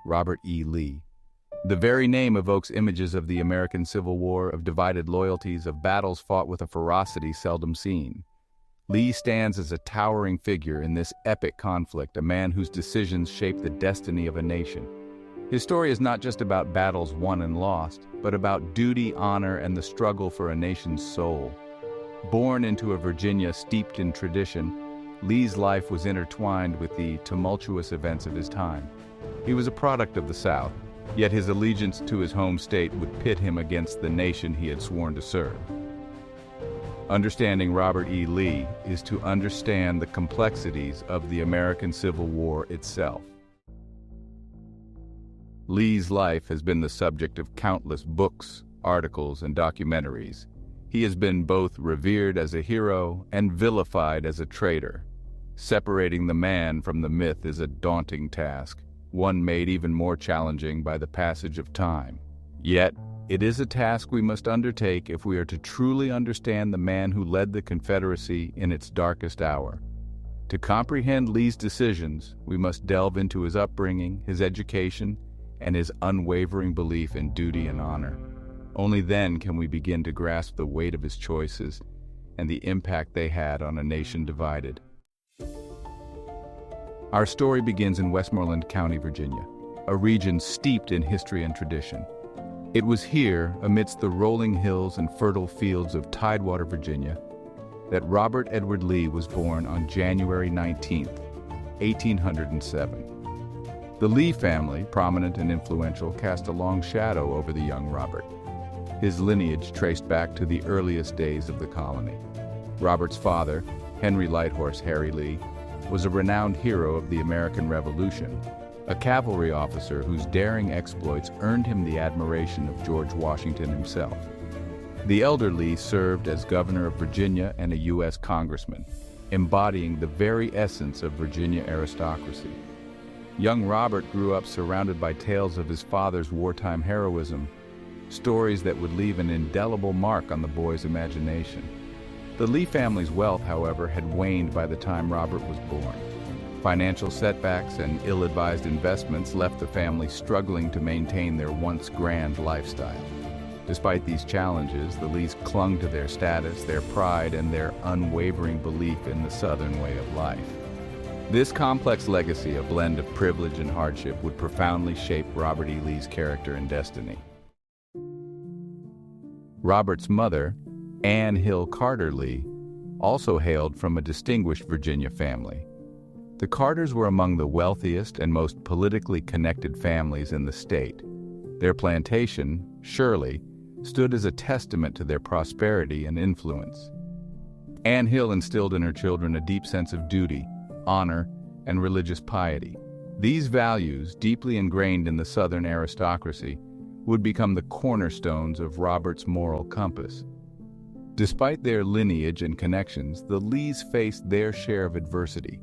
Robert E. Lee. The very name evokes images of the American Civil War, of divided loyalties, of battles fought with a ferocity seldom seen. Lee stands as a towering figure in this epic conflict, a man whose decisions shaped the destiny of a nation. His story is not just about battles won and lost, but about duty, honor, and the struggle for a nation's soul. Born into a Virginia steeped in tradition, Lee's life was intertwined with the tumultuous events of his time. He was a product of the South, yet his allegiance to his home state would pit him against the nation he had sworn to serve. Understanding Robert E. Lee is to understand the complexities of the American Civil War itself. Lee's life has been the subject of countless books, articles, and documentaries. He has been both revered as a hero and vilified as a traitor. Separating the man from the myth is a daunting task, one made even more challenging by the passage of time. Yet, it is a task we must undertake if we are to truly understand the man who led the Confederacy in its darkest hour. To comprehend Lee's decisions, we must delve into his upbringing, his education, and his unwavering belief in duty and honor. Only then can we begin to grasp the weight of his choices and the impact they had on a nation divided. Our story begins in Westmoreland County, Virginia, a region steeped in history and tradition. It was here, amidst the rolling hills and fertile fields of Tidewater, Virginia, that Robert Edward Lee was born on January 19, 1807. The Lee family, prominent and influential, cast a long shadow over the young Robert. His lineage traced back to the earliest days of the colony. Robert's father, Henry Lighthorse Harry Lee, was a renowned hero of the American Revolution, a cavalry officer whose daring exploits earned him the admiration of George Washington himself. The elder Lee served as governor of Virginia and a U.S. congressman, embodying the very essence of Virginia aristocracy. Young Robert grew up surrounded by tales of his father's wartime heroism, stories that would leave an indelible mark on the boy's imagination. The Lee family's wealth, however, had waned by the time Robert was born. Financial setbacks and ill-advised investments left the family struggling to maintain their once grand lifestyle. Despite these challenges, the Lees clung to their status, their pride, and their unwavering belief in the Southern way of life. This complex legacy, a blend of privilege and hardship, would profoundly shape Robert E. Lee's character and destiny. Robert's mother, Anne Hill Carter Lee, also hailed from a distinguished Virginia family. The Carters were among the wealthiest and most politically connected families in the state. Their plantation, Shirley, stood as a testament to their prosperity and influence. Anne Hill instilled in her children a deep sense of duty, honor, and religious piety. These values, deeply ingrained in the Southern aristocracy, would become the cornerstones of Robert's moral compass. Despite their lineage and connections, the Lees faced their share of adversity.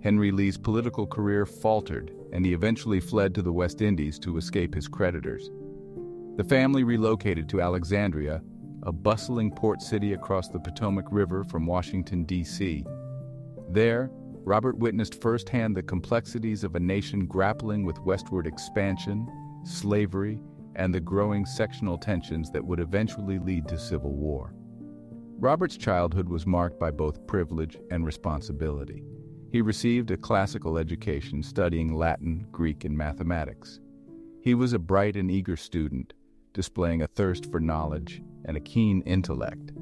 Henry Lee's political career faltered, and he eventually fled to the West Indies to escape his creditors. The family relocated to Alexandria, a bustling port city across the Potomac River from Washington, D.C. There, Robert witnessed firsthand the complexities of a nation grappling with westward expansion, slavery, and the growing sectional tensions that would eventually lead to civil war. Robert's childhood was marked by both privilege and responsibility. He received a classical education studying Latin, Greek, and mathematics. He was a bright and eager student, displaying a thirst for knowledge and a keen intellect.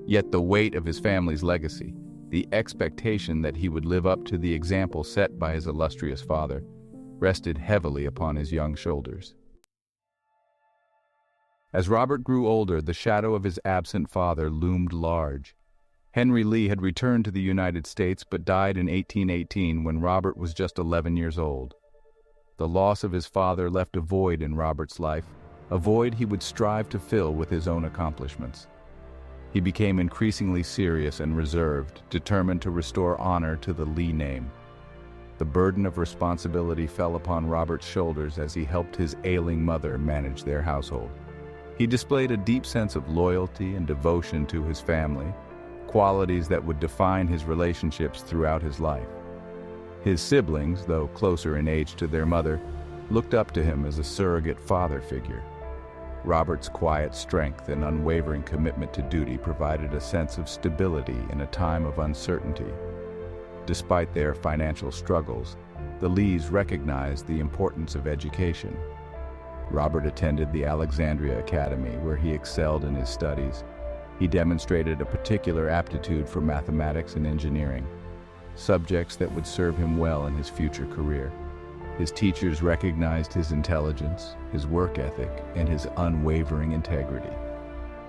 Yet the weight of his family's legacy, the expectation that he would live up to the example set by his illustrious father, rested heavily upon his young shoulders. As Robert grew older, the shadow of his absent father loomed large. Henry Lee had returned to the United States but died in 1818 when Robert was just 11 years old. The loss of his father left a void in Robert's life, a void he would strive to fill with his own accomplishments. He became increasingly serious and reserved, determined to restore honor to the Lee name. The burden of responsibility fell upon Robert's shoulders as he helped his ailing mother manage their household. He displayed a deep sense of loyalty and devotion to his family, qualities that would define his relationships throughout his life. His siblings, though closer in age to their mother, looked up to him as a surrogate father figure. Robert's quiet strength and unwavering commitment to duty provided a sense of stability in a time of uncertainty. Despite their financial struggles, the Lees recognized the importance of education. Robert attended the Alexandria Academy, where he excelled in his studies. He demonstrated a particular aptitude for mathematics and engineering, subjects that would serve him well in his future career. His teachers recognized his intelligence, his work ethic, and his unwavering integrity.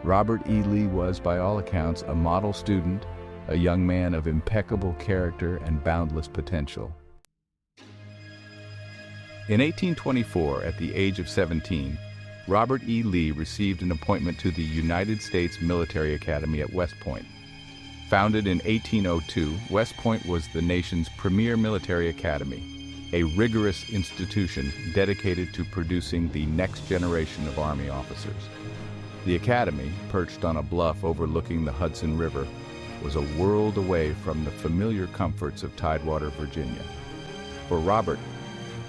Robert E. Lee was, by all accounts, a model student, a young man of impeccable character and boundless potential. In 1824, at the age of 17, Robert E. Lee received an appointment to the United States Military Academy at West Point. Founded in 1802, West Point was the nation's premier military academy, a rigorous institution dedicated to producing the next generation of Army officers. The academy, perched on a bluff overlooking the Hudson River, was a world away from the familiar comforts of Tidewater, Virginia. For Robert,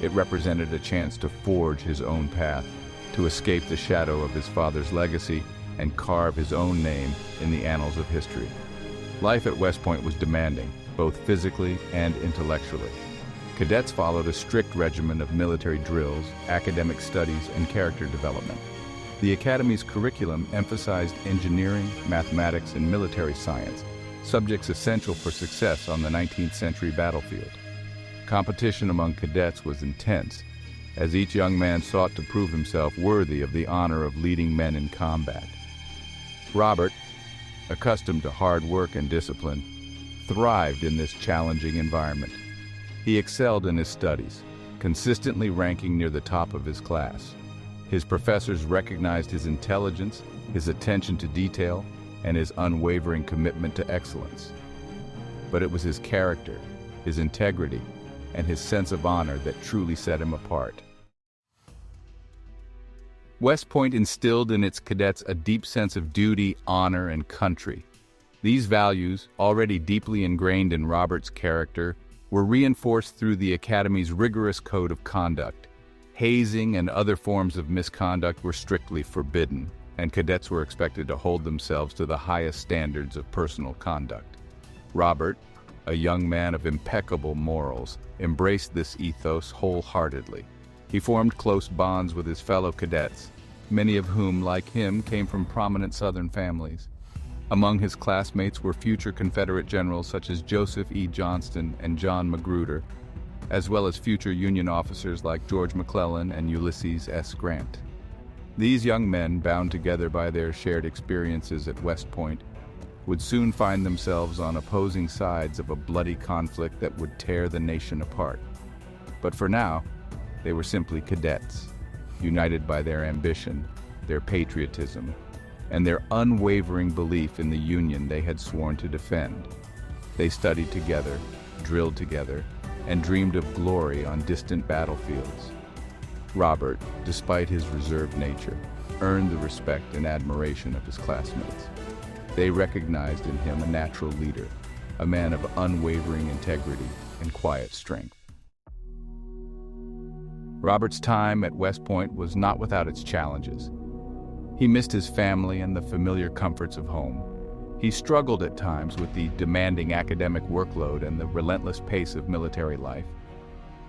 it represented a chance to forge his own path, to escape the shadow of his father's legacy and carve his own name in the annals of history. Life at West Point was demanding, both physically and intellectually. Cadets followed a strict regimen of military drills, academic studies, and character development. The Academy's curriculum emphasized engineering, mathematics, and military science, subjects essential for success on the 19th century battlefield. Competition among cadets was intense, as each young man sought to prove himself worthy of the honor of leading men in combat. Robert, accustomed to hard work and discipline, thrived in this challenging environment. He excelled in his studies, consistently ranking near the top of his class. His professors recognized his intelligence, his attention to detail, and his unwavering commitment to excellence. But it was his character, his integrity, and his sense of honor that truly set him apart. West Point instilled in its cadets a deep sense of duty, honor, and country. These values, already deeply ingrained in Robert's character, were reinforced through the Academy's rigorous code of conduct. Hazing and other forms of misconduct were strictly forbidden, and cadets were expected to hold themselves to the highest standards of personal conduct. Robert, a young man of impeccable morals, embraced this ethos wholeheartedly. He formed close bonds with his fellow cadets, many of whom, like him, came from prominent Southern families. Among his classmates were future Confederate generals such as Joseph E. Johnston and John Magruder, as well as future Union officers like George McClellan and Ulysses S. Grant. These young men, bound together by their shared experiences at West Point, would soon find themselves on opposing sides of a bloody conflict that would tear the nation apart. But for now, they were simply cadets, united by their ambition, their patriotism, and their unwavering belief in the Union they had sworn to defend. They studied together, drilled together, and dreamed of glory on distant battlefields. Robert, despite his reserved nature, earned the respect and admiration of his classmates. They recognized in him a natural leader, a man of unwavering integrity and quiet strength. Robert's time at West Point was not without its challenges. He missed his family and the familiar comforts of home. He struggled at times with the demanding academic workload and the relentless pace of military life.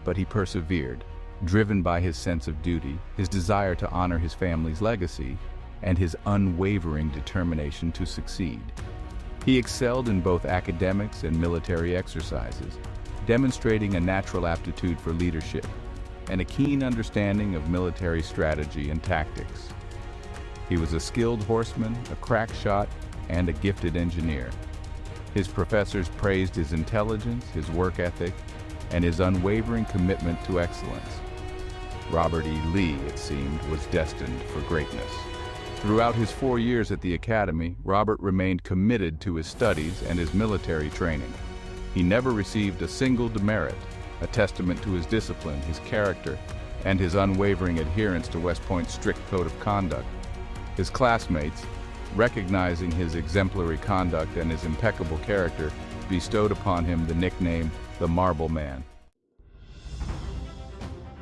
But he persevered, driven by his sense of duty, his desire to honor his family's legacy, and his unwavering determination to succeed. He excelled in both academics and military exercises, demonstrating a natural aptitude for leadership and a keen understanding of military strategy and tactics. He was a skilled horseman, a crack shot, and a gifted engineer. His professors praised his intelligence, his work ethic, and his unwavering commitment to excellence. Robert E. Lee, it seemed, was destined for greatness. Throughout his 4 years at the Academy, Robert remained committed to his studies and his military training. He never received a single demerit, a testament to his discipline, his character, and his unwavering adherence to West Point's strict code of conduct. His classmates, recognizing his exemplary conduct and his impeccable character, bestowed upon him the nickname, the Marble Man.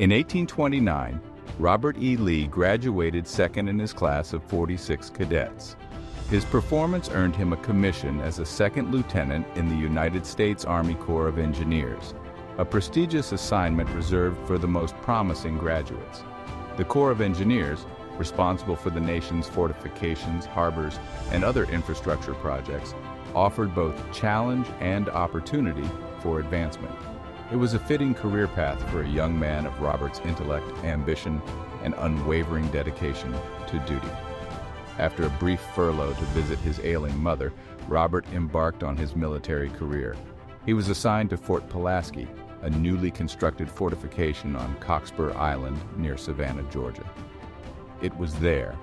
In 1829, Robert E. Lee graduated second in his class of 46 cadets. His performance earned him a commission as a second lieutenant in the United States Army Corps of Engineers, a prestigious assignment reserved for the most promising graduates. The Corps of Engineers, responsible for the nation's fortifications, harbors, and other infrastructure projects, offered both challenge and opportunity for advancement. It was a fitting career path for a young man of Robert's intellect, ambition, and unwavering dedication to duty. After a brief furlough to visit his ailing mother, Robert embarked on his military career. He was assigned to Fort Pulaski, a newly constructed fortification on Cockspur Island near Savannah, Georgia. It was there,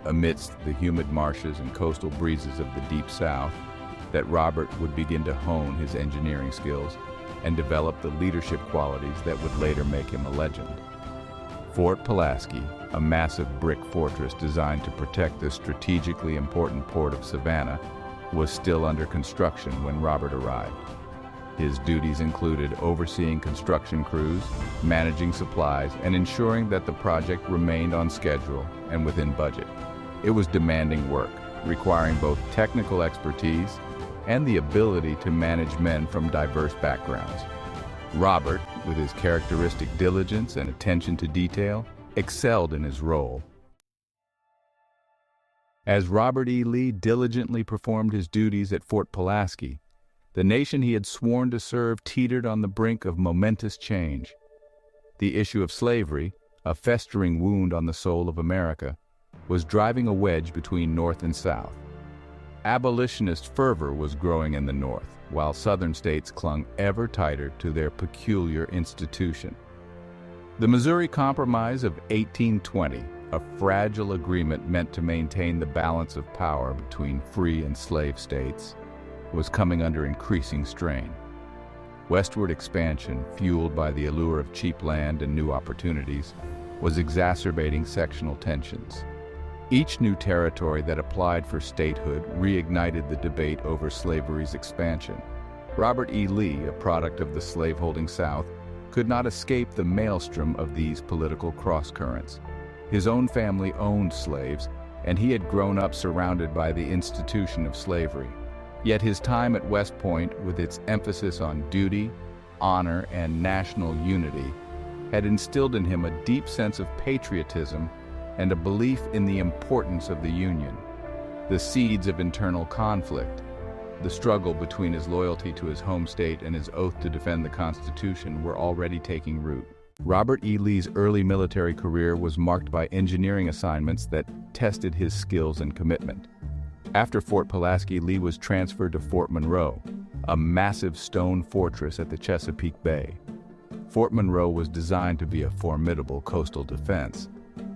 amidst the humid marshes and coastal breezes of the Deep South, that Robert would begin to hone his engineering skills and develop the leadership qualities that would later make him a legend. Fort Pulaski, a massive brick fortress designed to protect the strategically important port of Savannah, was still under construction when Robert arrived. His duties included overseeing construction crews, managing supplies, and ensuring that the project remained on schedule and within budget. It was demanding work, requiring both technical expertise and the ability to manage men from diverse backgrounds. Robert, with his characteristic diligence and attention to detail, excelled in his role. As Robert E. Lee diligently performed his duties at Fort Pulaski, the nation he had sworn to serve teetered on the brink of momentous change. The issue of slavery, a festering wound on the soul of America, was driving a wedge between North and South. Abolitionist fervor was growing in the North, while Southern states clung ever tighter to their peculiar institution. The Missouri Compromise of 1820, a fragile agreement meant to maintain the balance of power between free and slave states, was coming under increasing strain. Westward expansion, fueled by the allure of cheap land and new opportunities, was exacerbating sectional tensions. Each new territory that applied for statehood reignited the debate over slavery's expansion. Robert E. Lee, a product of the slaveholding South, could not escape the maelstrom of these political crosscurrents. His own family owned slaves, and he had grown up surrounded by the institution of slavery. Yet his time at West Point, with its emphasis on duty, honor, and national unity, had instilled in him a deep sense of patriotism and a belief in the importance of the Union. The seeds of internal conflict, the struggle between his loyalty to his home state and his oath to defend the Constitution, were already taking root. Robert E. Lee's early military career was marked by engineering assignments that tested his skills and commitment. After Fort Pulaski, Lee was transferred to Fort Monroe, a massive stone fortress at the Chesapeake Bay. Fort Monroe was designed to be a formidable coastal defense.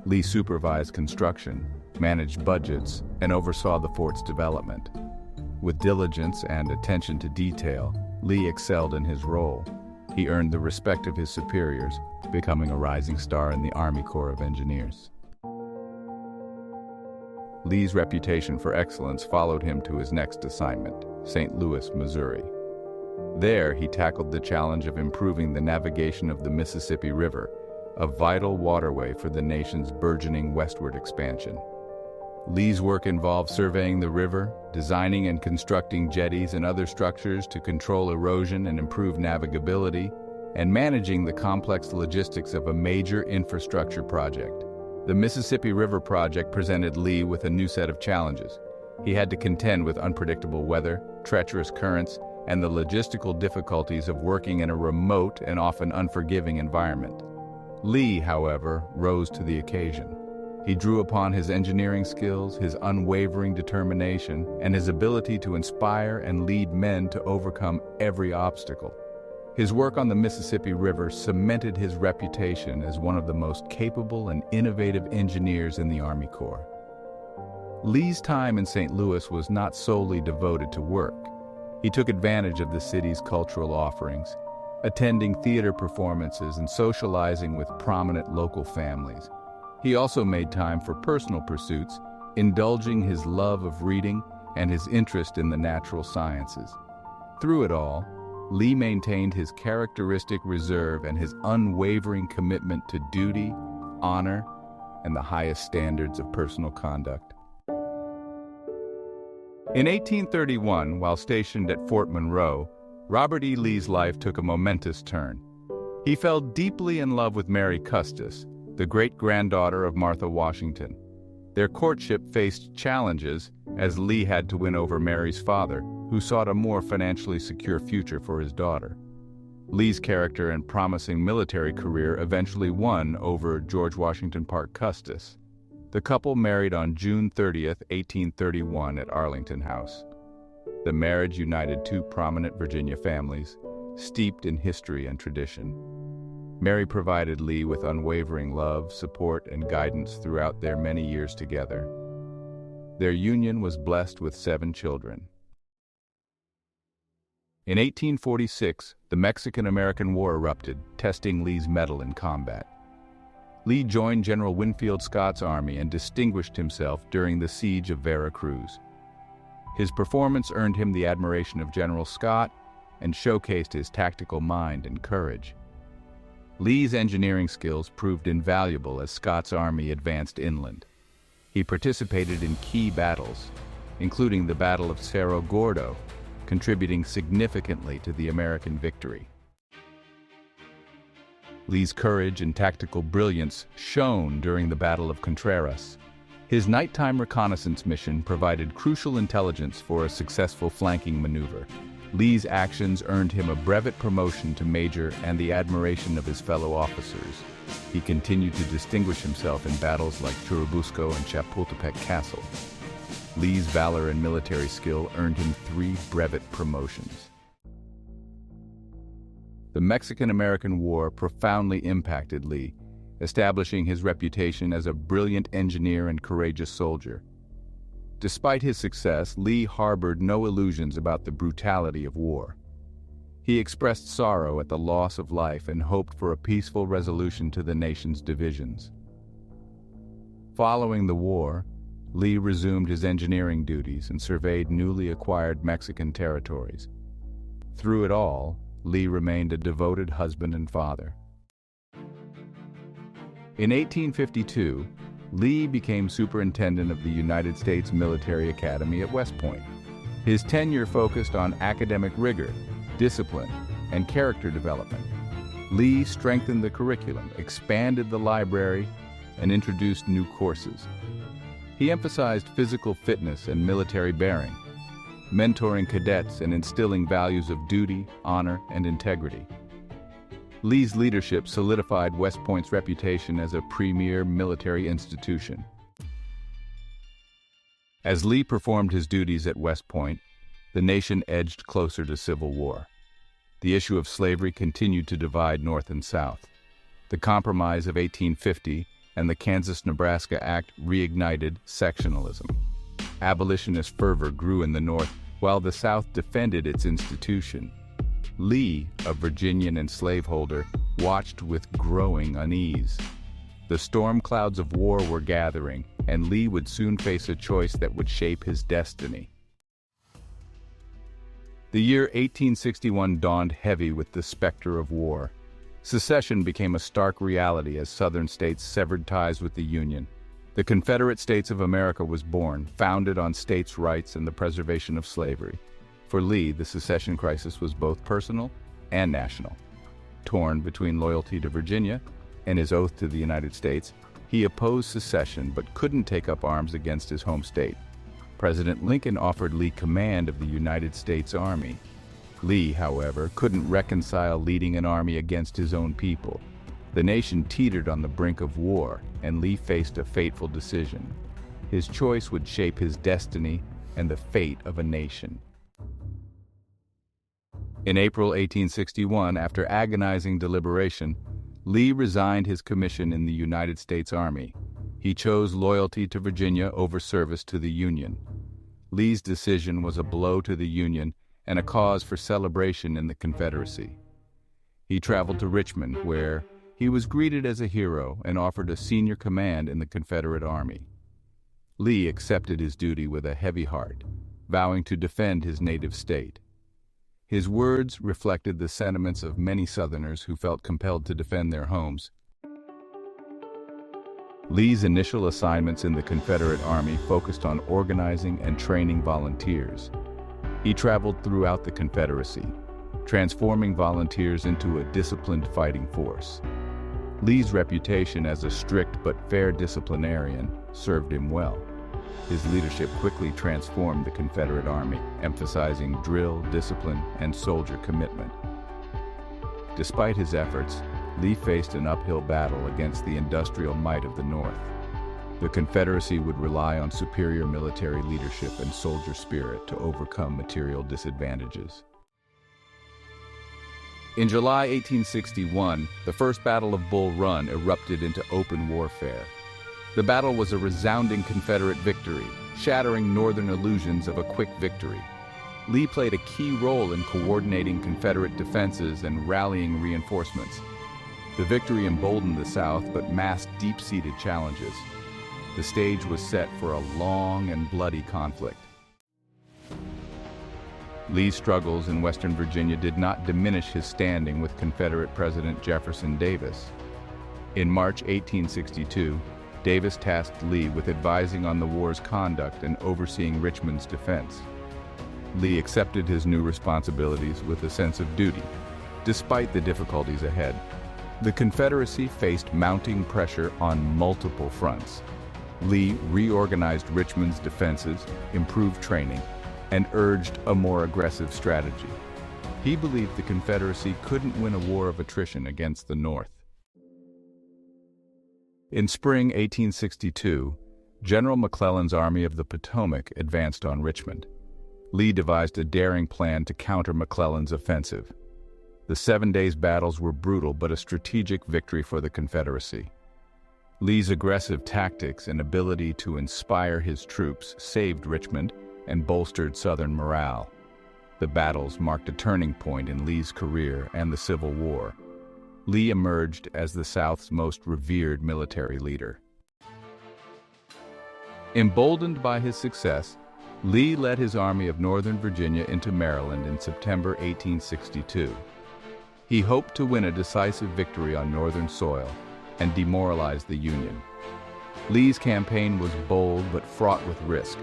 Lee supervised construction, managed budgets, and oversaw the fort's development. With diligence and attention to detail, Lee excelled in his role. He earned the respect of his superiors, becoming a rising star in the Army Corps of Engineers. Lee's reputation for excellence followed him to his next assignment, St. Louis, Missouri. There, he tackled the challenge of improving the navigation of the Mississippi River, a vital waterway for the nation's burgeoning westward expansion. Lee's work involved surveying the river, designing and constructing jetties and other structures to control erosion and improve navigability, and managing the complex logistics of a major infrastructure project. The Mississippi River project presented Lee with a new set of challenges. He had to contend with unpredictable weather, treacherous currents, and the logistical difficulties of working in a remote and often unforgiving environment. Lee, however, rose to the occasion. He drew upon his engineering skills, his unwavering determination, and his ability to inspire and lead men to overcome every obstacle. His work on the Mississippi River cemented his reputation as one of the most capable and innovative engineers in the Army Corps. Lee's time in St. Louis was not solely devoted to work. He took advantage of the city's cultural offerings, attending theater performances and socializing with prominent local families. He also made time for personal pursuits, indulging his love of reading and his interest in the natural sciences. Through it all, Lee maintained his characteristic reserve and his unwavering commitment to duty, honor, and the highest standards of personal conduct. In 1831, while stationed at Fort Monroe, Robert E. Lee's life took a momentous turn. He fell deeply in love with Mary Custis, the great-granddaughter of Martha Washington. Their courtship faced challenges, as Lee had to win over Mary's father, who sought a more financially secure future for his daughter. Lee's character and promising military career eventually won over George Washington Parke Custis. The couple married on June 30, 1831 at Arlington House. The marriage united two prominent Virginia families, steeped in history and tradition. Mary provided Lee with unwavering love, support, and guidance throughout their many years together. Their union was blessed with 7 children. In 1846, the Mexican-American War erupted, testing Lee's mettle in combat. Lee joined General Winfield Scott's army and distinguished himself during the siege of Veracruz. His performance earned him the admiration of General Scott and showcased his tactical mind and courage. Lee's engineering skills proved invaluable as Scott's army advanced inland. He participated in key battles, including the Battle of Cerro Gordo, contributing significantly to the American victory. Lee's courage and tactical brilliance shone during the Battle of Contreras. His nighttime reconnaissance mission provided crucial intelligence for a successful flanking maneuver. Lee's actions earned him a brevet promotion to major and the admiration of his fellow officers. He continued to distinguish himself in battles like Churubusco and Chapultepec Castle. Lee's valor and military skill earned him 3 brevet promotions. The Mexican-American War profoundly impacted Lee, establishing his reputation as a brilliant engineer and courageous soldier. Despite his success, Lee harbored no illusions about the brutality of war. He expressed sorrow at the loss of life and hoped for a peaceful resolution to the nation's divisions. Following the war, Lee resumed his engineering duties and surveyed newly acquired Mexican territories. Through it all, Lee remained a devoted husband and father. In 1852, Lee became Superintendent of the United States Military Academy at West Point. His tenure focused on academic rigor, discipline, and character development. Lee strengthened the curriculum, expanded the library, and introduced new courses. He emphasized physical fitness and military bearing, mentoring cadets and instilling values of duty, honor, and integrity. Lee's leadership solidified West Point's reputation as a premier military institution. As Lee performed his duties at West Point, the nation edged closer to civil war. The issue of slavery continued to divide North and South. The Compromise of 1850 and the Kansas-Nebraska Act reignited sectionalism. Abolitionist fervor grew in the North, while the South defended its institution. Lee, a Virginian and slaveholder, watched with growing unease. The storm clouds of war were gathering, and Lee would soon face a choice that would shape his destiny. The year 1861 dawned heavy with the specter of war. Secession became a stark reality as Southern states severed ties with the Union. The Confederate States of America was born, founded on states' rights and the preservation of slavery. For Lee, the secession crisis was both personal and national. Torn between loyalty to Virginia and his oath to the United States, he opposed secession but couldn't take up arms against his home state. President Lincoln offered Lee command of the United States Army. Lee, however, couldn't reconcile leading an army against his own people. The nation teetered on the brink of war, and Lee faced a fateful decision. His choice would shape his destiny and the fate of a nation. In April 1861, after agonizing deliberation, Lee resigned his commission in the United States Army. He chose loyalty to Virginia over service to the Union. Lee's decision was a blow to the Union and a cause for celebration in the Confederacy. He traveled to Richmond, where he was greeted as a hero and offered a senior command in the Confederate Army. Lee accepted his duty with a heavy heart, vowing to defend his native state. His words reflected the sentiments of many Southerners who felt compelled to defend their homes. Lee's initial assignments in the Confederate Army focused on organizing and training volunteers. He traveled throughout the Confederacy, transforming volunteers into a disciplined fighting force. Lee's reputation as a strict but fair disciplinarian served him well. His leadership quickly transformed the Confederate Army, emphasizing drill, discipline, and soldier commitment. Despite his efforts, Lee faced an uphill battle against the industrial might of the North. The Confederacy would rely on superior military leadership and soldier spirit to overcome material disadvantages. In July 1861, the First Battle of Bull Run erupted into open warfare. The battle was a resounding Confederate victory, shattering Northern illusions of a quick victory. Lee played a key role in coordinating Confederate defenses and rallying reinforcements. The victory emboldened the South but masked deep-seated challenges. The stage was set for a long and bloody conflict. Lee's struggles in Western Virginia did not diminish his standing with Confederate President Jefferson Davis. In March 1862, Davis tasked Lee with advising on the war's conduct and overseeing Richmond's defense. Lee accepted his new responsibilities with a sense of duty, despite the difficulties ahead. The Confederacy faced mounting pressure on multiple fronts. Lee reorganized Richmond's defenses, improved training, and urged a more aggressive strategy. He believed the Confederacy couldn't win a war of attrition against the North. In spring 1862, General McClellan's Army of the Potomac advanced on Richmond. Lee devised a daring plan to counter McClellan's offensive. The 7 days' battles were brutal but a strategic victory for the Confederacy. Lee's aggressive tactics and ability to inspire his troops saved Richmond and bolstered Southern morale. The battles marked a turning point in Lee's career and the Civil War. Lee emerged as the South's most revered military leader. Emboldened by his success, Lee led his Army of Northern Virginia into Maryland in September 1862. He hoped to win a decisive victory on Northern soil and demoralize the Union. Lee's campaign was bold but fraught with risk,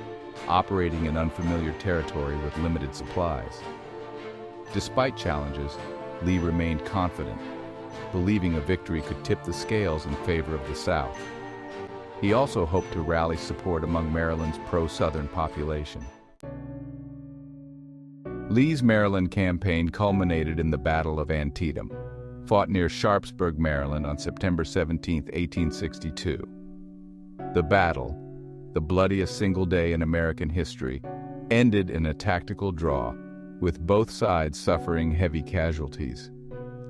operating in unfamiliar territory with limited supplies. Despite challenges, Lee remained confident, believing a victory could tip the scales in favor of the South. He also hoped to rally support among Maryland's pro-Southern population. Lee's Maryland campaign culminated in the Battle of Antietam, fought near Sharpsburg, Maryland on September 17, 1862. The battle, the bloodiest single day in American history, ended in a tactical draw, with both sides suffering heavy casualties.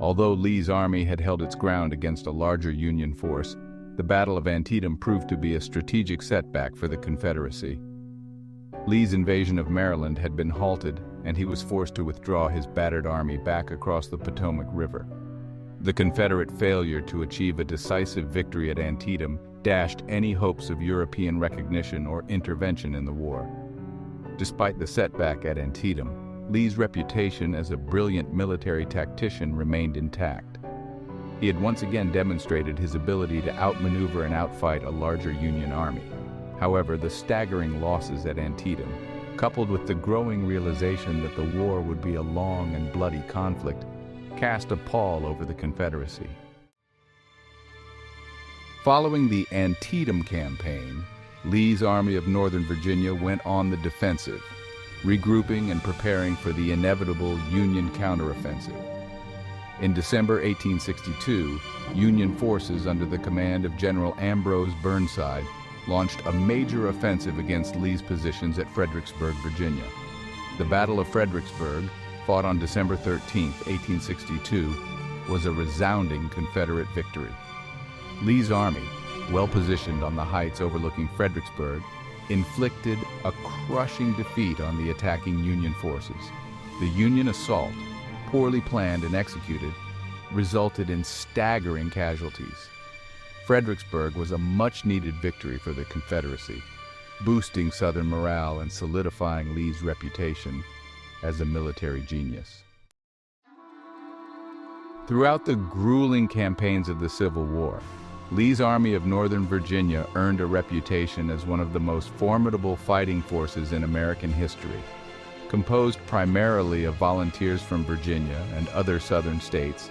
Although Lee's army had held its ground against a larger Union force, the Battle of Antietam proved to be a strategic setback for the Confederacy. Lee's invasion of Maryland had been halted, and he was forced to withdraw his battered army back across the Potomac River. The Confederate failure to achieve a decisive victory at Antietam dashed any hopes of European recognition or intervention in the war. Despite the setback at Antietam, Lee's reputation as a brilliant military tactician remained intact. He had once again demonstrated his ability to outmaneuver and outfight a larger Union army. However, the staggering losses at Antietam, coupled with the growing realization that the war would be a long and bloody conflict, cast a pall over the Confederacy. Following the Antietam campaign, Lee's Army of Northern Virginia went on the defensive, regrouping and preparing for the inevitable Union counteroffensive. In December 1862, Union forces under the command of General Ambrose Burnside launched a major offensive against Lee's positions at Fredericksburg, Virginia. The Battle of Fredericksburg, fought on December 13, 1862, was a resounding Confederate victory. Lee's army, well positioned on the heights overlooking Fredericksburg, inflicted a crushing defeat on the attacking Union forces. The Union assault, poorly planned and executed, resulted in staggering casualties. Fredericksburg was a much-needed victory for the Confederacy, boosting Southern morale and solidifying Lee's reputation as a military genius. Throughout the grueling campaigns of the Civil War, Lee's Army of Northern Virginia earned a reputation as one of the most formidable fighting forces in American history. Composed primarily of volunteers from Virginia and other southern states,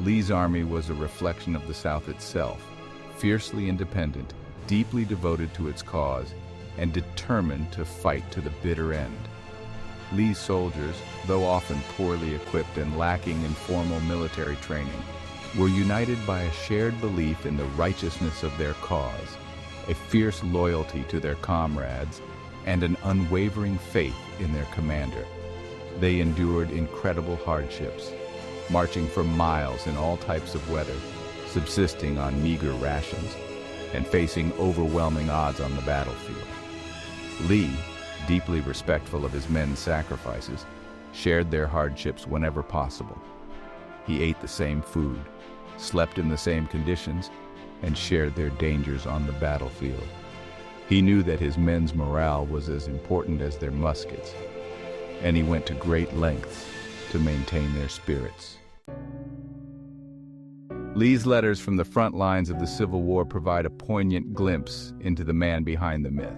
Lee's army was a reflection of the South itself, fiercely independent, deeply devoted to its cause, and determined to fight to the bitter end. Lee's soldiers, though often poorly equipped and lacking in formal military training, were united by a shared belief in the righteousness of their cause, a fierce loyalty to their comrades, and an unwavering faith in their commander. They endured incredible hardships, marching for miles in all types of weather, subsisting on meager rations, and facing overwhelming odds on the battlefield. Lee, deeply respectful of his men's sacrifices, shared their hardships whenever possible. He ate the same food, slept in the same conditions, and shared their dangers on the battlefield. He knew that his men's morale was as important as their muskets, and he went to great lengths to maintain their spirits. Lee's letters from the front lines of the Civil War provide a poignant glimpse into the man behind the myth.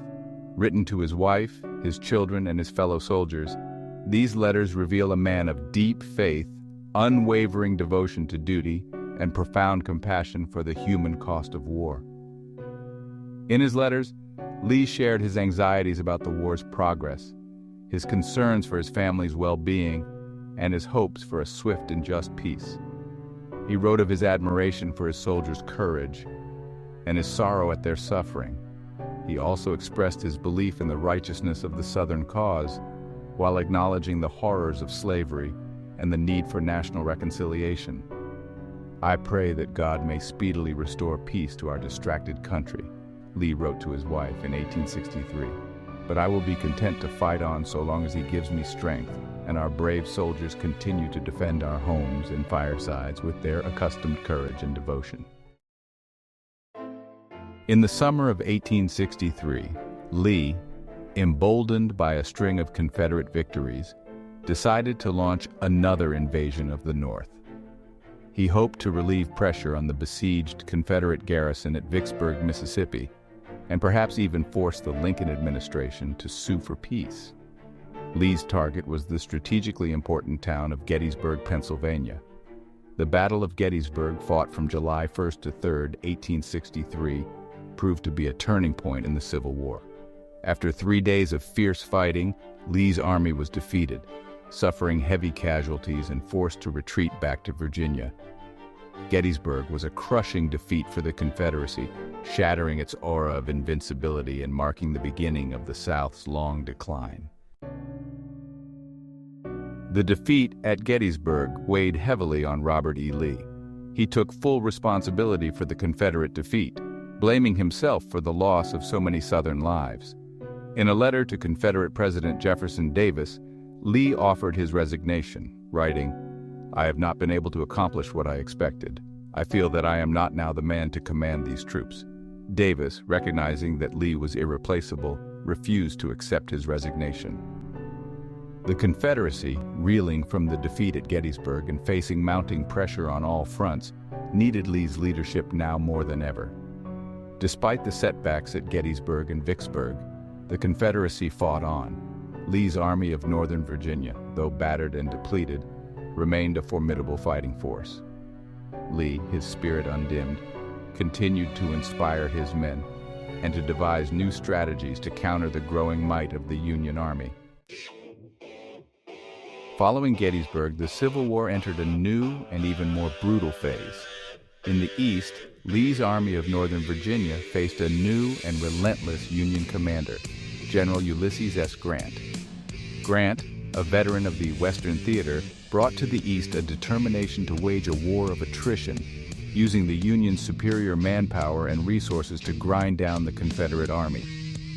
Written to his wife, his children, and his fellow soldiers, these letters reveal a man of deep faith, unwavering devotion to duty, and profound compassion for the human cost of war. In his letters, Lee shared his anxieties about the war's progress, his concerns for his family's well-being, and his hopes for a swift and just peace. He wrote of his admiration for his soldiers' courage and his sorrow at their suffering. He also expressed his belief in the righteousness of the Southern cause, while acknowledging the horrors of slavery and the need for national reconciliation. "I pray that God may speedily restore peace to our distracted country," Lee wrote to his wife in 1863. "But I will be content to fight on so long as he gives me strength, and our brave soldiers continue to defend our homes and firesides with their accustomed courage and devotion." In the summer of 1863, Lee, emboldened by a string of Confederate victories, decided to launch another invasion of the North. He hoped to relieve pressure on the besieged Confederate garrison at Vicksburg, Mississippi, and perhaps even force the Lincoln administration to sue for peace. Lee's target was the strategically important town of Gettysburg, Pennsylvania. The Battle of Gettysburg, fought from July 1st to 3rd, 1863, proved to be a turning point in the Civil War. After 3 days of fierce fighting, Lee's army was defeated, suffering heavy casualties and forced to retreat back to Virginia. Gettysburg was a crushing defeat for the Confederacy, shattering its aura of invincibility and marking the beginning of the South's long decline. The defeat at Gettysburg weighed heavily on Robert E. Lee. He took full responsibility for the Confederate defeat, blaming himself for the loss of so many Southern lives. In a letter to Confederate President Jefferson Davis, Lee offered his resignation, writing, "I have not been able to accomplish what I expected. I feel that I am not now the man to command these troops." Davis, recognizing that Lee was irreplaceable, refused to accept his resignation. The Confederacy, reeling from the defeat at Gettysburg and facing mounting pressure on all fronts, needed Lee's leadership now more than ever. Despite the setbacks at Gettysburg and Vicksburg, the Confederacy fought on. Lee's Army of Northern Virginia, though battered and depleted, remained a formidable fighting force. Lee, his spirit undimmed, continued to inspire his men and to devise new strategies to counter the growing might of the Union Army. Following Gettysburg, the Civil War entered a new and even more brutal phase. In the East, Lee's Army of Northern Virginia faced a new and relentless Union commander, General Ulysses S. Grant. Grant, a veteran of the Western Theater, brought to the East a determination to wage a war of attrition, using the Union's superior manpower and resources to grind down the Confederate Army.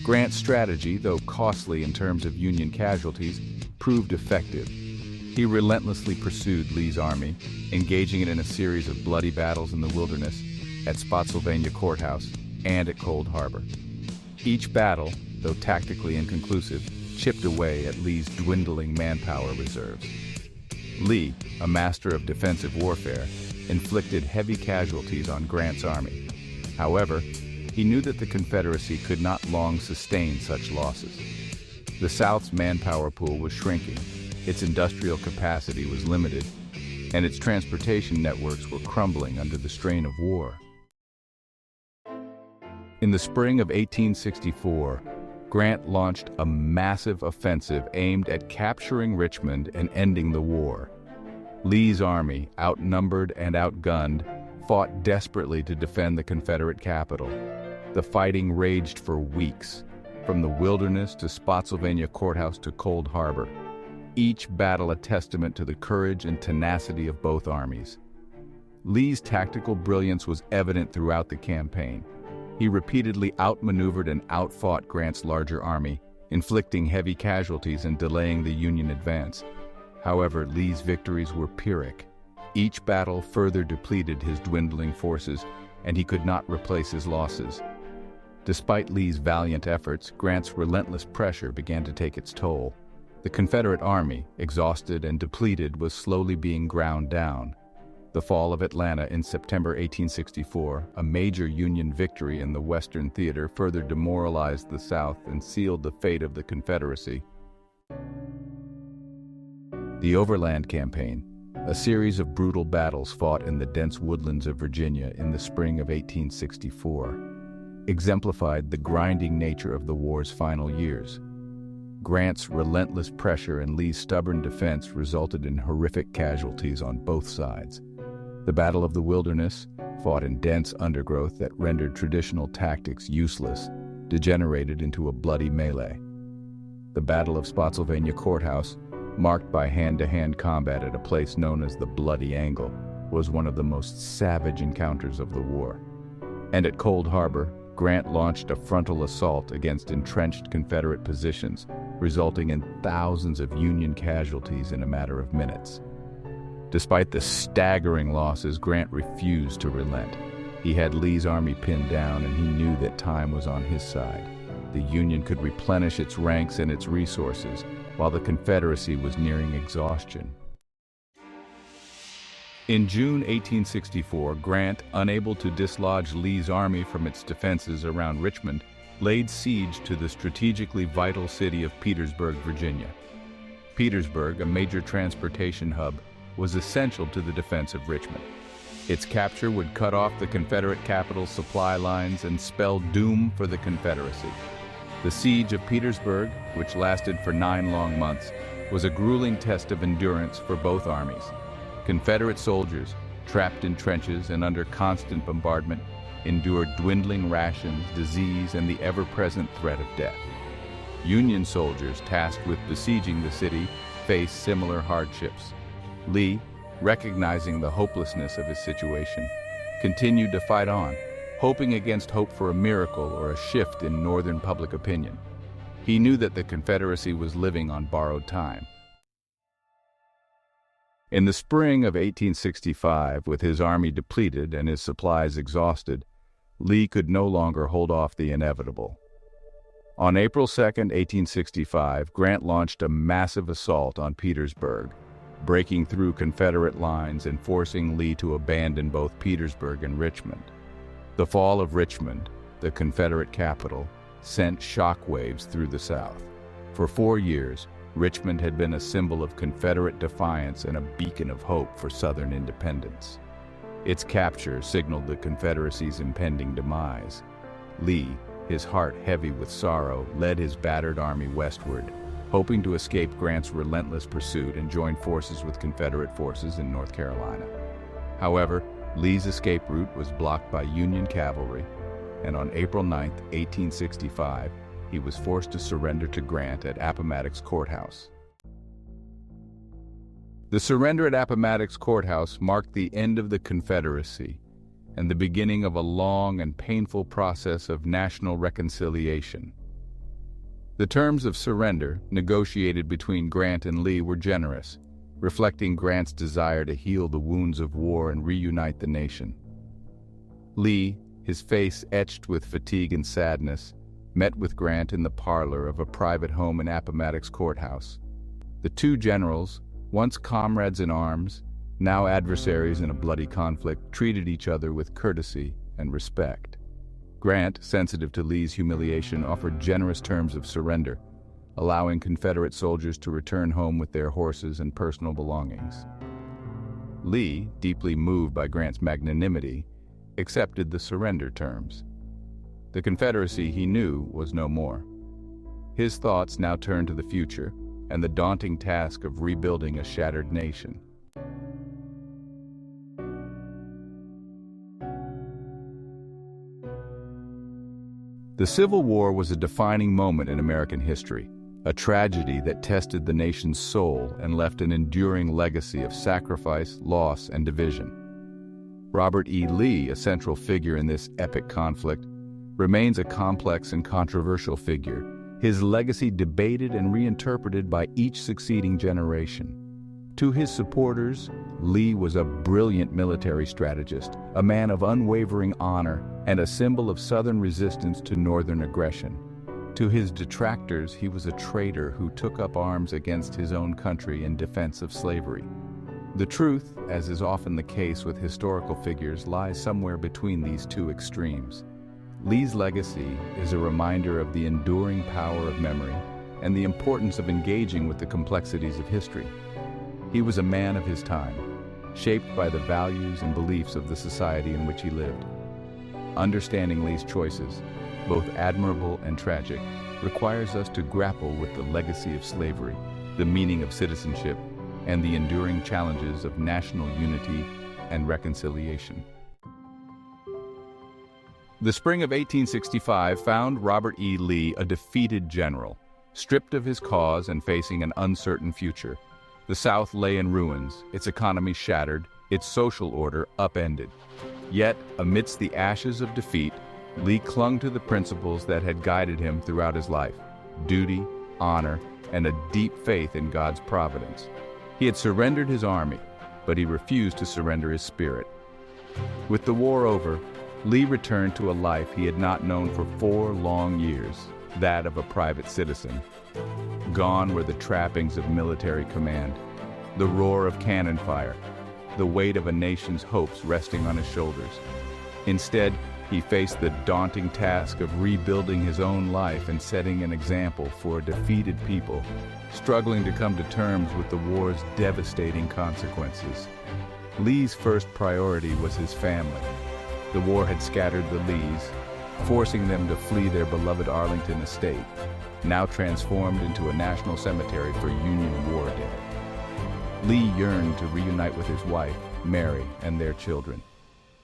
Grant's strategy, though costly in terms of Union casualties, proved effective. He relentlessly pursued Lee's army, engaging it in a series of bloody battles in the wilderness, at Spotsylvania Courthouse, and at Cold Harbor. Each battle, though tactically inconclusive, chipped away at Lee's dwindling manpower reserves. Lee, a master of defensive warfare, inflicted heavy casualties on Grant's army. However, he knew that the Confederacy could not long sustain such losses. The South's manpower pool was shrinking, its industrial capacity was limited, and its transportation networks were crumbling under the strain of war. In the spring of 1864, Grant launched a massive offensive aimed at capturing Richmond and ending the war. Lee's army, outnumbered and outgunned, fought desperately to defend the Confederate capital. The fighting raged for weeks, from the Wilderness to Spotsylvania Courthouse to Cold Harbor, each battle a testament to the courage and tenacity of both armies. Lee's tactical brilliance was evident throughout the campaign. He repeatedly outmaneuvered and outfought Grant's larger army, inflicting heavy casualties and delaying the Union advance. However, Lee's victories were Pyrrhic. Each battle further depleted his dwindling forces, and he could not replace his losses. Despite Lee's valiant efforts, Grant's relentless pressure began to take its toll. The Confederate army, exhausted and depleted, was slowly being ground down. The fall of Atlanta in September 1864, a major Union victory in the Western Theater, further demoralized the South and sealed the fate of the Confederacy. The Overland Campaign, a series of brutal battles fought in the dense woodlands of Virginia in the spring of 1864, exemplified the grinding nature of the war's final years. Grant's relentless pressure and Lee's stubborn defense resulted in horrific casualties on both sides. The Battle of the Wilderness, fought in dense undergrowth that rendered traditional tactics useless, degenerated into a bloody melee. The Battle of Spotsylvania Courthouse, marked by hand-to-hand combat at a place known as the Bloody Angle, was one of the most savage encounters of the war. And at Cold Harbor, Grant launched a frontal assault against entrenched Confederate positions, resulting in thousands of Union casualties in a matter of minutes. Despite the staggering losses, Grant refused to relent. He had Lee's army pinned down, and he knew that time was on his side. The Union could replenish its ranks and its resources, while the Confederacy was nearing exhaustion. In June 1864, Grant, unable to dislodge Lee's army from its defenses around Richmond, laid siege to the strategically vital city of Petersburg, Virginia. Petersburg, a major transportation hub, was essential to the defense of Richmond. Its capture would cut off the Confederate capital's supply lines and spell doom for the Confederacy. The siege of Petersburg, which lasted for 9 long months, was a grueling test of endurance for both armies. Confederate soldiers, trapped in trenches and under constant bombardment, endured dwindling rations, disease, and the ever-present threat of death. Union soldiers tasked with besieging the city faced similar hardships. Lee, recognizing the hopelessness of his situation, continued to fight on, hoping against hope for a miracle or a shift in Northern public opinion. He knew that the Confederacy was living on borrowed time. In the spring of 1865, with his army depleted and his supplies exhausted, Lee could no longer hold off the inevitable. On April 2, 1865, Grant launched a massive assault on Petersburg, breaking through Confederate lines and forcing Lee to abandon both Petersburg and Richmond. The fall of Richmond, the Confederate capital, sent shockwaves through the South. For 4 years, Richmond had been a symbol of Confederate defiance and a beacon of hope for Southern independence. Its capture signaled the Confederacy's impending demise. Lee, his heart heavy with sorrow, led his battered army westward, hoping to escape Grant's relentless pursuit and join forces with Confederate forces in North Carolina. However, Lee's escape route was blocked by Union cavalry, and on April 9, 1865, he was forced to surrender to Grant at Appomattox Courthouse. The surrender at Appomattox Courthouse marked the end of the Confederacy and the beginning of a long and painful process of national reconciliation. The terms of surrender, negotiated between Grant and Lee, were generous, reflecting Grant's desire to heal the wounds of war and reunite the nation. Lee, his face etched with fatigue and sadness, met with Grant in the parlor of a private home in Appomattox Courthouse. The two generals, Once comrades in arms, now adversaries in a bloody conflict, treated each other with courtesy and respect. Grant, sensitive to Lee's humiliation, offered generous terms of surrender, allowing Confederate soldiers to return home with their horses and personal belongings. Lee, deeply moved by Grant's magnanimity, accepted the surrender terms. The Confederacy, he knew, was no more. His thoughts now turned to the future and the daunting task of rebuilding a shattered nation. The Civil War was a defining moment in American history, a tragedy that tested the nation's soul and left an enduring legacy of sacrifice, loss, and division. Robert E. Lee, a central figure in this epic conflict, remains a complex and controversial figure, his legacy debated and reinterpreted by each succeeding generation. To his supporters, Lee was a brilliant military strategist, a man of unwavering honor, and a symbol of Southern resistance to Northern aggression. To his detractors, he was a traitor who took up arms against his own country in defense of slavery. The truth, as is often the case with historical figures, lies somewhere between these two extremes. Lee's legacy is a reminder of the enduring power of memory and the importance of engaging with the complexities of history. He was a man of his time, shaped by the values and beliefs of the society in which he lived. Understanding Lee's choices, both admirable and tragic, requires us to grapple with the legacy of slavery, the meaning of citizenship, and the enduring challenges of national unity and reconciliation. The spring of 1865 found Robert E. Lee a defeated general, stripped of his cause and facing an uncertain future. The South lay in ruins, its economy shattered, its social order upended. Yet, amidst the ashes of defeat, Lee clung to the principles that had guided him throughout his life: duty, honor, and a deep faith in God's providence. He had surrendered his army, but he refused to surrender his spirit. With the war over, Lee returned to a life he had not known for 4 long years, that of a private citizen. Gone were the trappings of military command, the roar of cannon fire, the weight of a nation's hopes resting on his shoulders. Instead, he faced the daunting task of rebuilding his own life and setting an example for a defeated people, struggling to come to terms with the war's devastating consequences. Lee's first priority was his family. The war had scattered the Lees, forcing them to flee their beloved Arlington estate, now transformed into a national cemetery for Union war dead. Lee yearned to reunite with his wife, Mary, and their children,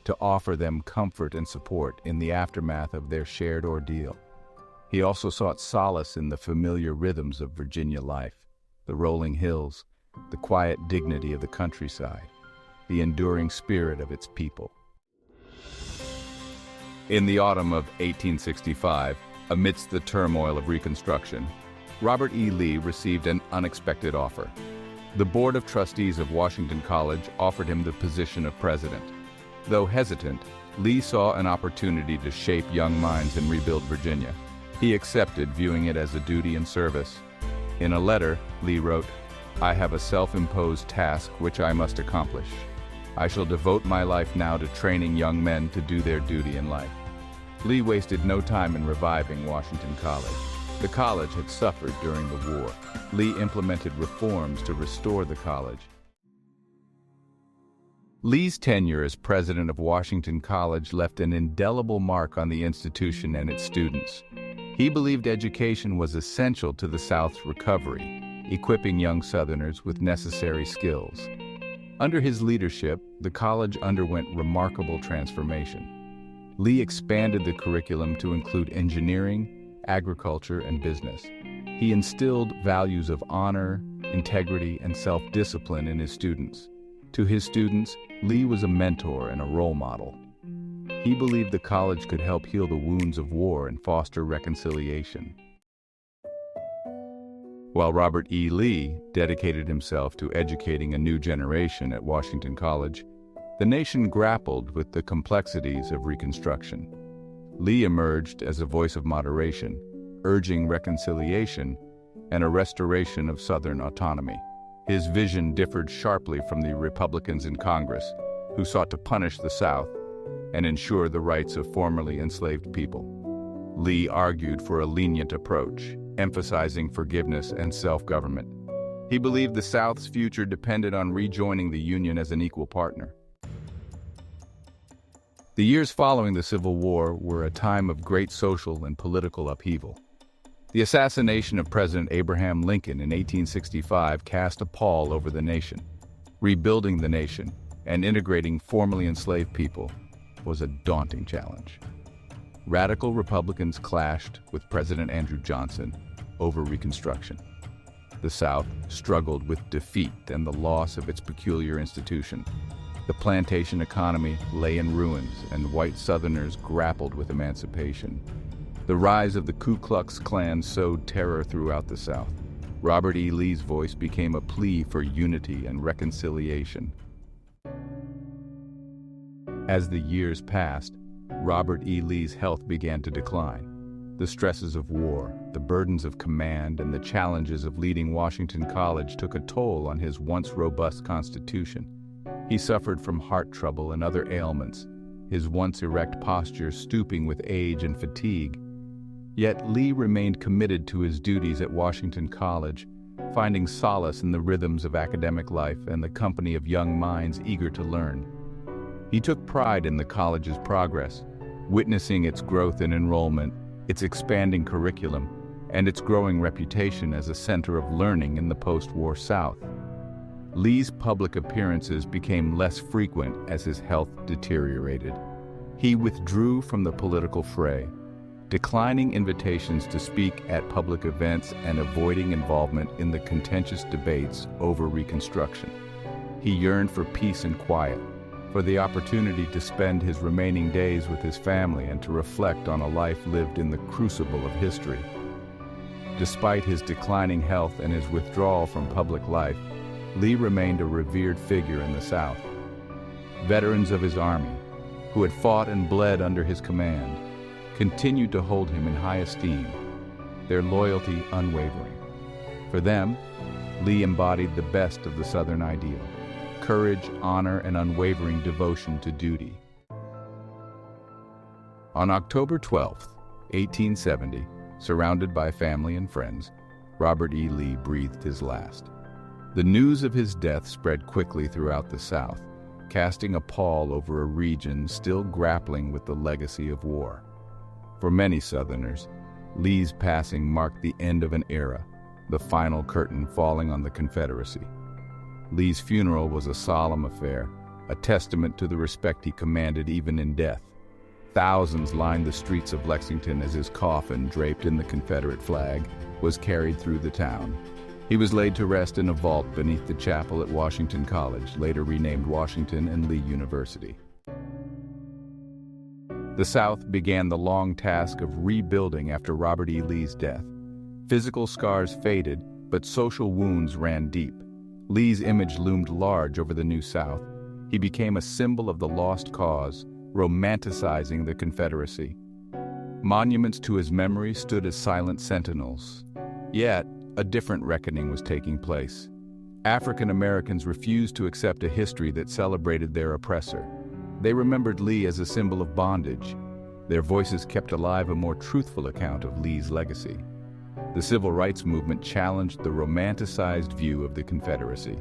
to offer them comfort and support in the aftermath of their shared ordeal. He also sought solace in the familiar rhythms of Virginia life, the rolling hills, the quiet dignity of the countryside, the enduring spirit of its people. In the autumn of 1865, amidst the turmoil of Reconstruction, Robert E. Lee received an unexpected offer. The Board of Trustees of Washington College offered him the position of president. Though hesitant, Lee saw an opportunity to shape young minds and rebuild Virginia. He accepted, viewing it as a duty and service. In a letter, Lee wrote, "I have a self-imposed task which I must accomplish. I shall devote my life now to training young men to do their duty in life." Lee wasted no time in reviving Washington College. The college had suffered during the war. Lee implemented reforms to restore the college. Lee's tenure as president of Washington College left an indelible mark on the institution and its students. He believed education was essential to the South's recovery, equipping young Southerners with necessary skills. Under his leadership, the college underwent remarkable transformation. Lee expanded the curriculum to include engineering, agriculture, and business. He instilled values of honor, integrity, and self-discipline in his students. To his students, Lee was a mentor and a role model. He believed the college could help heal the wounds of war and foster reconciliation. While Robert E. Lee dedicated himself to educating a new generation at Washington College, the nation grappled with the complexities of Reconstruction. Lee emerged as a voice of moderation, urging reconciliation and a restoration of Southern autonomy. His vision differed sharply from the Republicans in Congress, who sought to punish the South and ensure the rights of formerly enslaved people. Lee argued for a lenient approach, emphasizing forgiveness and self-government. He believed the South's future depended on rejoining the Union as an equal partner. The years following the Civil War were a time of great social and political upheaval. The assassination of President Abraham Lincoln in 1865 cast a pall over the nation. Rebuilding the nation and integrating formerly enslaved people was a daunting challenge. Radical Republicans clashed with President Andrew Johnson over Reconstruction. The South struggled with defeat and the loss of its peculiar institution. The plantation economy lay in ruins, and white Southerners grappled with emancipation. The rise of the Ku Klux Klan sowed terror throughout the South. Robert E. Lee's voice became a plea for unity and reconciliation. As the years passed, Robert E. Lee's health began to decline. The stresses of war, the burdens of command, and the challenges of leading Washington College took a toll on his once robust constitution. He suffered from heart trouble and other ailments, his once erect posture stooping with age and fatigue. Yet Lee remained committed to his duties at Washington College, finding solace in the rhythms of academic life and the company of young minds eager to learn. He took pride in the college's progress, witnessing its growth in enrollment, its expanding curriculum, and its growing reputation as a center of learning in the post-war South. Lee's public appearances became less frequent as his health deteriorated. He withdrew from the political fray, declining invitations to speak at public events and avoiding involvement in the contentious debates over Reconstruction. He yearned for peace and quiet, for the opportunity to spend his remaining days with his family and to reflect on a life lived in the crucible of history. Despite his declining health and his withdrawal from public life, Lee remained a revered figure in the South. Veterans of his army, who had fought and bled under his command, continued to hold him in high esteem, their loyalty unwavering. For them, Lee embodied the best of the Southern ideal: courage, honor, and unwavering devotion to duty. On October 12, 1870, surrounded by family and friends, Robert E. Lee breathed his last. The news of his death spread quickly throughout the South, casting a pall over a region still grappling with the legacy of war. For many Southerners, Lee's passing marked the end of an era, the final curtain falling on the Confederacy. Lee's funeral was a solemn affair, a testament to the respect he commanded even in death. Thousands lined the streets of Lexington as his coffin, draped in the Confederate flag, was carried through the town. He was laid to rest in a vault beneath the chapel at Washington College, later renamed Washington and Lee University. The South began the long task of rebuilding after Robert E. Lee's death. Physical scars faded, but social wounds ran deep. Lee's image loomed large over the new South. He became a symbol of the lost cause, romanticizing the Confederacy. Monuments to his memory stood as silent sentinels. Yet, a different reckoning was taking place. African Americans refused to accept a history that celebrated their oppressor. They remembered Lee as a symbol of bondage. Their voices kept alive a more truthful account of Lee's legacy. The civil rights movement challenged the romanticized view of the Confederacy.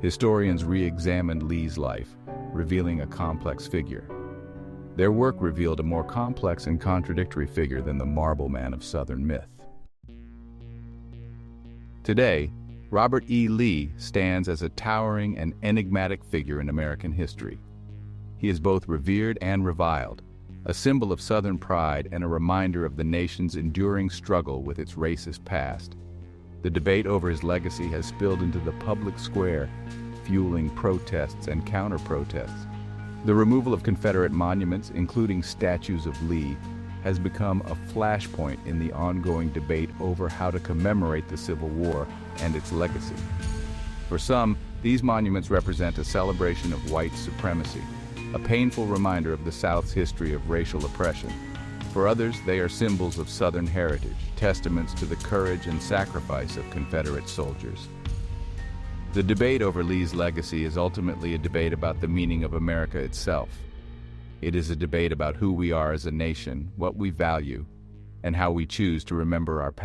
Historians re-examined Lee's life, revealing a complex figure. Their work revealed a more complex and contradictory figure than the marble man of Southern myth. Today, Robert E. Lee stands as a towering and enigmatic figure in American history. He is both revered and reviled, a symbol of Southern pride and a reminder of the nation's enduring struggle with its racist past. The debate over his legacy has spilled into the public square, fueling protests and counter-protests. The removal of Confederate monuments, including statues of Lee, has become a flashpoint in the ongoing debate over how to commemorate the Civil War and its legacy. For some, these monuments represent a celebration of white supremacy, a painful reminder of the South's history of racial oppression. For others, they are symbols of Southern heritage, testaments to the courage and sacrifice of Confederate soldiers. The debate over Lee's legacy is ultimately a debate about the meaning of America itself. It is a debate about who we are as a nation, what we value, and how we choose to remember our past.